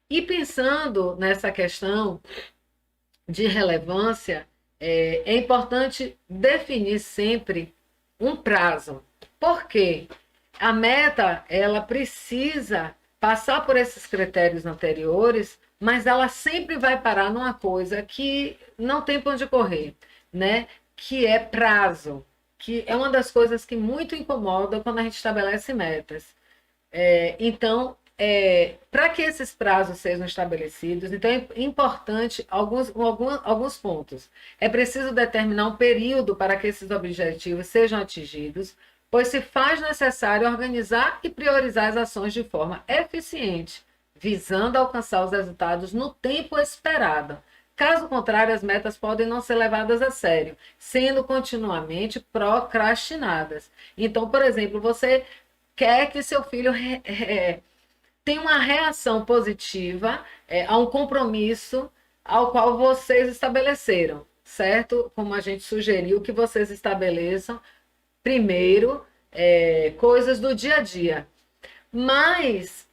E pensando nessa questão de relevância, é importante definir sempre um prazo. Por quê? A meta, ela precisa passar por esses critérios anteriores, mas ela sempre vai parar numa coisa que não tem para onde correr, né? Que é prazo, que é uma das coisas que muito incomoda quando a gente estabelece metas. Então, para que esses prazos sejam estabelecidos, então é importante alguns pontos. É preciso determinar um período para que esses objetivos sejam atingidos, pois se faz necessário organizar e priorizar as ações de forma eficiente, visando alcançar os resultados no tempo esperado. Caso contrário, as metas podem não ser levadas a sério, sendo continuamente procrastinadas. Então, por exemplo, você quer que seu filho tenha uma reação positiva a um compromisso ao qual vocês estabeleceram, certo? Como a gente sugeriu que vocês estabeleçam primeiro coisas do dia a dia. Mas,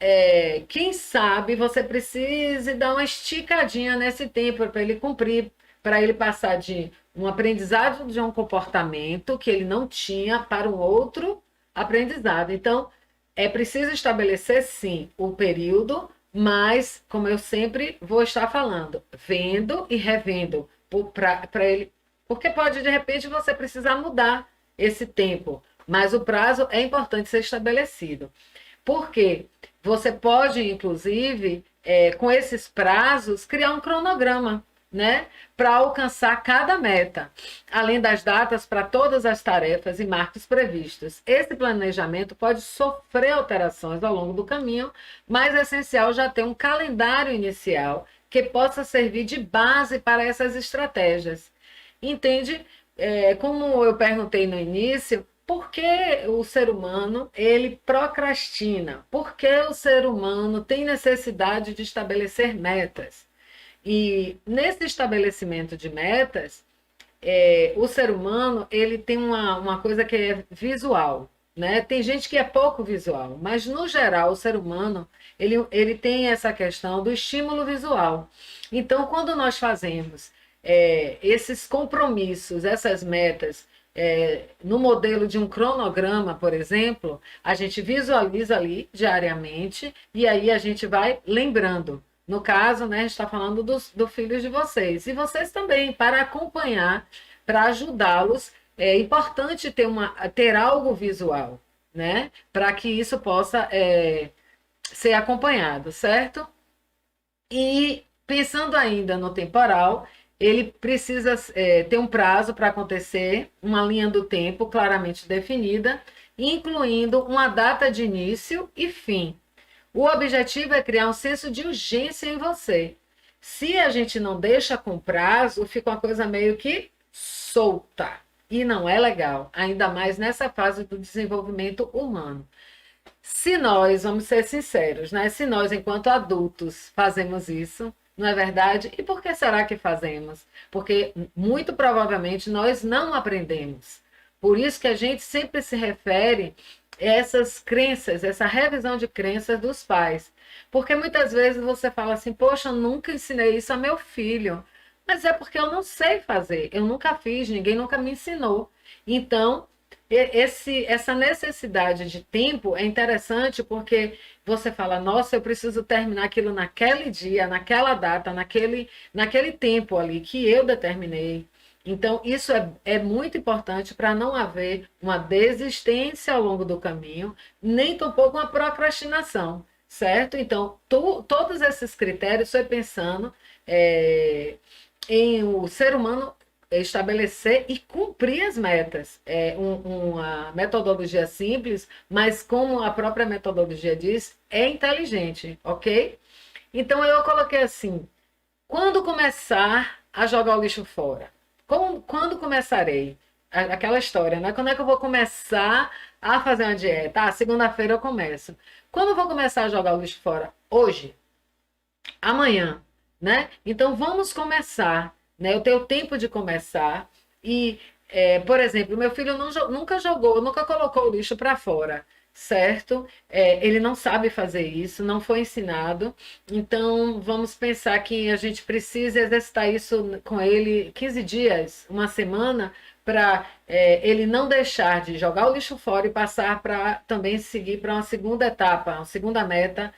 quem sabe você precise dar uma esticadinha nesse tempo para ele cumprir, para ele passar de um aprendizado de um comportamento que ele não tinha para um outro aprendizado. Então, é preciso estabelecer, sim, o período, mas, como eu sempre vou estar falando, vendo e revendo para ele, porque pode, de repente, você precisar mudar esse tempo, mas o prazo é importante ser estabelecido. Porque você pode, inclusive, com esses prazos, criar um cronograma, né? Para alcançar cada meta, além das datas para todas as tarefas e marcos previstos. Esse planejamento pode sofrer alterações ao longo do caminho, mas é essencial já ter um calendário inicial que possa servir de base para essas estratégias. Entende? Como eu perguntei no início, por que o ser humano ele procrastina? Por que o ser humano tem necessidade de estabelecer metas? E nesse estabelecimento de metas, o ser humano ele tem uma coisa que é visual, né? Tem gente que é pouco visual, mas no geral o ser humano ele tem essa questão do estímulo visual. Então, quando nós fazemos esses compromissos, essas metas, no modelo de um cronograma, por exemplo, a gente visualiza ali diariamente e aí a gente vai lembrando. No caso, né, a gente está falando do filhos de vocês. E vocês também, para acompanhar, para ajudá-los, é importante ter algo visual, né? Para que isso possa ser acompanhado, certo? E pensando ainda no temporal, ele precisa ter um prazo para acontecer, uma linha do tempo claramente definida, incluindo uma data de início e fim. O objetivo é criar um senso de urgência em você. Se a gente não deixa com prazo, fica uma coisa meio que solta. E não é legal, ainda mais nessa fase do desenvolvimento humano. Se nós, vamos ser sinceros, né? Se nós, enquanto adultos, fazemos isso, não é verdade? E por que será que fazemos? Porque muito provavelmente nós não aprendemos. Por isso que a gente sempre se refere a essas crenças, essa revisão de crenças dos pais. Porque muitas vezes você fala assim, poxa, eu nunca ensinei isso a meu filho. Mas é porque eu não sei fazer, eu nunca fiz, ninguém nunca me ensinou. Então, essa necessidade de tempo é interessante porque você fala, nossa, eu preciso terminar aquilo naquele dia, naquela data, naquele tempo ali que eu determinei. Então, isso é muito importante para não haver uma desistência ao longo do caminho, nem tampouco uma procrastinação, certo? Então, todos esses critérios foi pensando em o ser humano estabelecer e cumprir as metas. Uma metodologia simples, mas como a própria metodologia diz, é inteligente, ok? Então eu coloquei assim: quando começar a jogar o lixo fora? Quando começarei? Aquela história, né? Quando é que eu vou começar a fazer uma dieta? Ah, segunda-feira eu começo. Quando eu vou começar a jogar o lixo fora? Hoje, amanhã, né? Então vamos começar, né? Eu tenho tempo de começar e, por exemplo, meu filho nunca jogou, nunca colocou o lixo para fora. certo? Ele não sabe fazer isso, não foi ensinado. Então, vamos pensar que a gente precisa exercitar isso com ele 15 dias, uma semana, para ele não deixar de jogar o lixo fora e passar para também seguir para uma segunda etapa, uma segunda meta,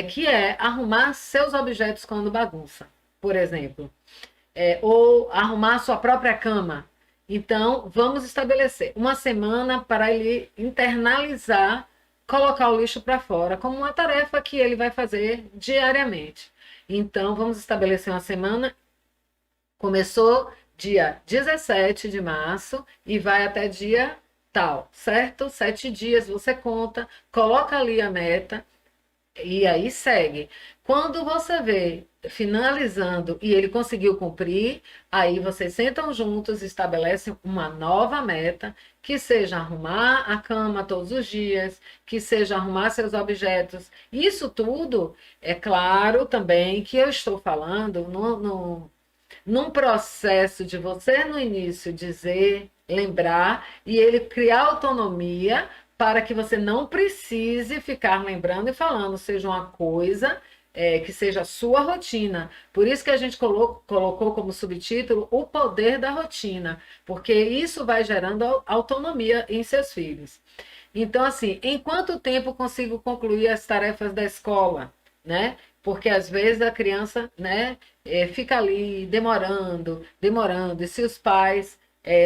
que é arrumar seus objetos quando bagunça, por exemplo, ou arrumar a sua própria cama. Então, vamos estabelecer uma semana para ele internalizar, colocar o lixo para fora, como uma tarefa que ele vai fazer diariamente. Então, vamos estabelecer uma semana. Começou dia 17 de março e vai até dia tal, certo? 7 dias você conta, coloca ali a meta e aí segue. Quando você vê finalizando e ele conseguiu cumprir, aí vocês sentam juntos e estabelecem uma nova meta, que seja arrumar a cama todos os dias, que seja arrumar seus objetos. Isso tudo, é claro também que eu estou falando num processo de você no início dizer, lembrar e ele criar autonomia para que você não precise ficar lembrando e falando, seja uma coisa que seja a sua rotina. Por isso que a gente colocou como subtítulo o poder da rotina, porque isso vai gerando autonomia em seus filhos. Então, assim, em quanto tempo consigo concluir as tarefas da escola, né? Porque às vezes a criança, né, fica ali demorando, demorando, e se os pais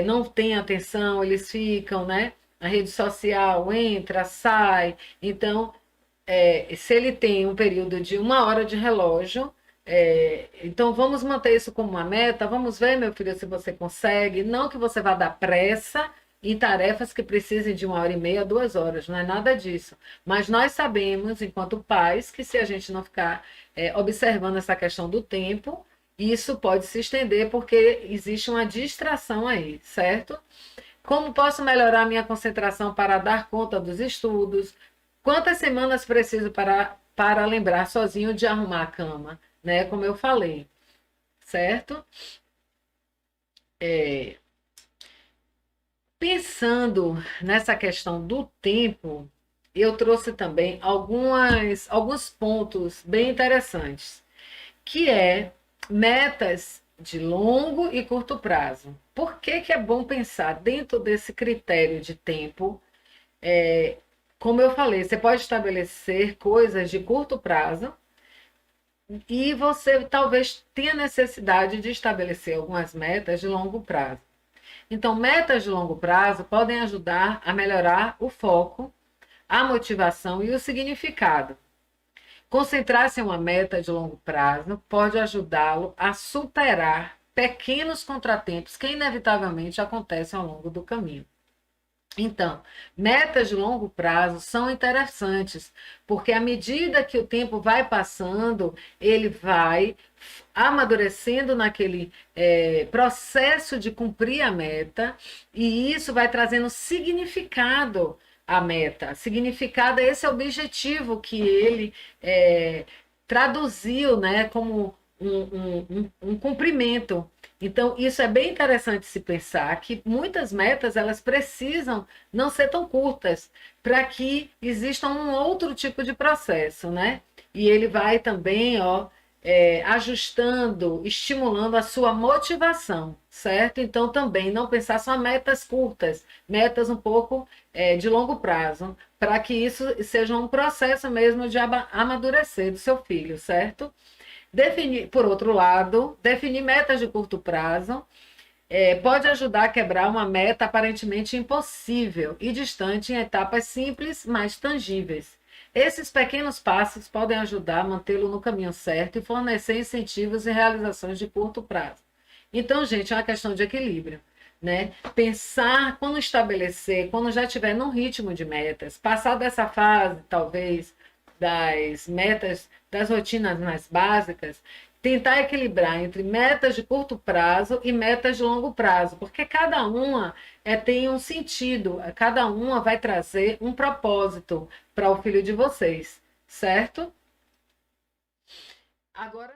não têm atenção, eles ficam, né? A rede social entra, sai. Então, se ele tem um período de 1 hora de relógio, então vamos manter isso como uma meta. Vamos ver, meu filho, se você consegue. Não que você vá dar pressa em tarefas que precisem de 1 hora e meia, 2 horas, não é nada disso. Mas nós sabemos, enquanto pais, que se a gente não ficar observando essa questão do tempo, isso pode se estender porque existe uma distração aí, certo? Como posso melhorar minha concentração para dar conta dos estudos? Quantas semanas preciso para lembrar sozinho de arrumar a cama? Né? Como eu falei, certo? Pensando nessa questão do tempo, eu trouxe também alguns pontos bem interessantes, que é metas de longo e curto prazo. Por que que é bom pensar dentro desse critério de tempo? Como eu falei, você pode estabelecer coisas de curto prazo e você talvez tenha necessidade de estabelecer algumas metas de longo prazo. Então, metas de longo prazo podem ajudar a melhorar o foco, a motivação e o significado. Concentrar-se em uma meta de longo prazo pode ajudá-lo a superar pequenos contratempos que inevitavelmente acontecem ao longo do caminho. Então, metas de longo prazo são interessantes, porque à medida que o tempo vai passando, ele vai amadurecendo naquele processo de cumprir a meta, e isso vai trazendo significado à meta. Significado é esse objetivo que ele traduziu, né, como um cumprimento. Então, isso é bem interessante se pensar que muitas metas elas precisam não ser tão curtas para que exista um outro tipo de processo, né? E ele vai também, ajustando, estimulando a sua motivação, certo? Então, também não pensar só metas curtas, metas um pouco de longo prazo, para que isso seja um processo mesmo de amadurecer do seu filho, certo? Definir, por outro lado, definir metas de curto prazo pode ajudar a quebrar uma meta aparentemente impossível e distante em etapas simples, mas tangíveis. Esses pequenos passos podem ajudar a mantê-lo no caminho certo e fornecer incentivos e realizações de curto prazo. Então, gente, é uma questão de equilíbrio, né? Pensar quando estabelecer, quando já estiver num ritmo de metas, passar dessa fase, talvez, das metas, das rotinas mais básicas, tentar equilibrar entre metas de curto prazo e metas de longo prazo, porque cada uma tem um sentido, cada uma vai trazer um propósito para o filho de vocês, certo? Agora